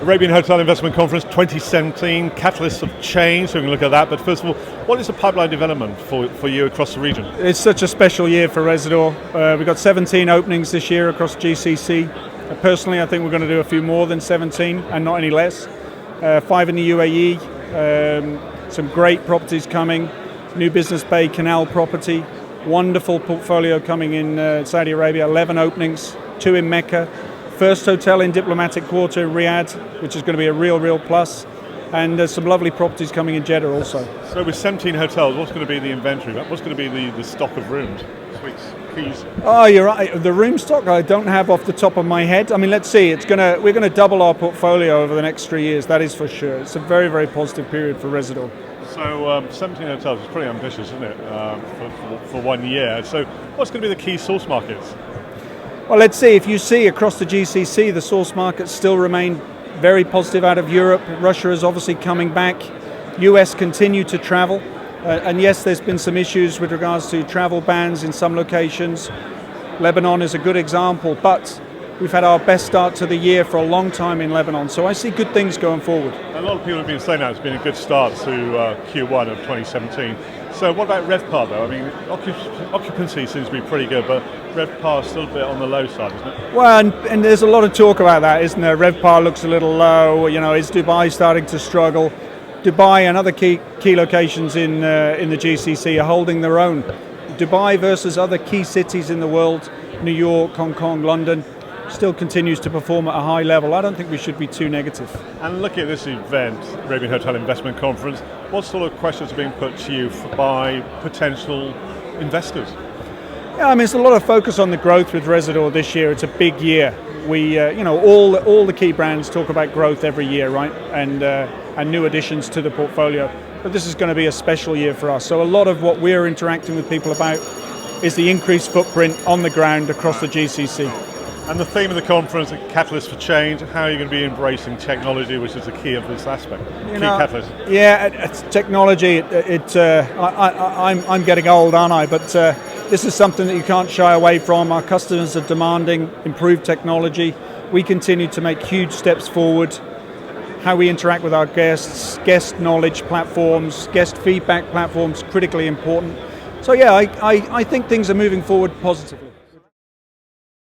Arabian Hotel Investment Conference 2017, Catalysts of Change, so we can look at that. But first of all, what is the pipeline development for you across the region? It's such a special year for Rezidor. We've got 17 openings this year across GCC. Personally, I think we're going to do a few more than 17 and not any less. 5 in the UAE, some great properties coming, new Business Bay Canal property, wonderful portfolio coming in Saudi Arabia, 11 openings, 2 in Mecca, first hotel in Diplomatic Quarter in Riyadh, which is going to be a real plus, and there's some lovely properties coming in Jeddah also. So with 17 hotels, what's going to be the inventory? What's going to be the stock of rooms, suites, keys? Oh, you're right. The room stock I don't have off the top of my head. I mean, let's see. We're going to double our portfolio over the next 3 years. That is for sure. It's a very positive period for Rezidor. So 17 hotels is pretty ambitious, isn't it, for 1 year? So what's going to be the key source markets? Well, let's see. If you see across the GCC, the source markets still remain very positive out of Europe. Russia is obviously coming back. US continue to travel. And yes, there's been some issues with regards to travel bans in some locations. Lebanon is a good example, but we've had our best start to the year for a long time in Lebanon. So I see good things going forward. A lot of people have been saying that it's been a good start to Q1 of 2017. So what about RevPAR though? I mean, occupancy seems to be pretty good, but RevPAR is still a bit on the low side, isn't it? Well, and there's a lot of talk about that, isn't there? RevPAR looks a little low. You know, is Dubai starting to struggle? Dubai and other key locations in the GCC are holding their own. Dubai versus other key cities in the world, New York, Hong Kong, London, still continues to perform at a high level. I don't think we should be too negative. And looking at this event, Arabian Hotel Investment Conference, what sort of questions are being put to you by potential investors? Yeah, I mean, there's a lot of focus on the growth with Rezidor this year. It's a big year. We, all the key brands talk about growth every year, right? And new additions to the portfolio. But this is going to be a special year for us. So a lot of what we're interacting with people about is the increased footprint on the ground across the GCC. And the theme of the conference, Catalyst for Change, how are you going to be embracing technology, which is the key of this aspect? Catalyst. Yeah, it's technology. I'm getting old, aren't I? But this is something that you can't shy away from. Our customers are demanding improved technology. We continue to make huge steps forward. How we interact with our guests, guest knowledge platforms, guest feedback platforms, critically important. So yeah, I think things are moving forward positively.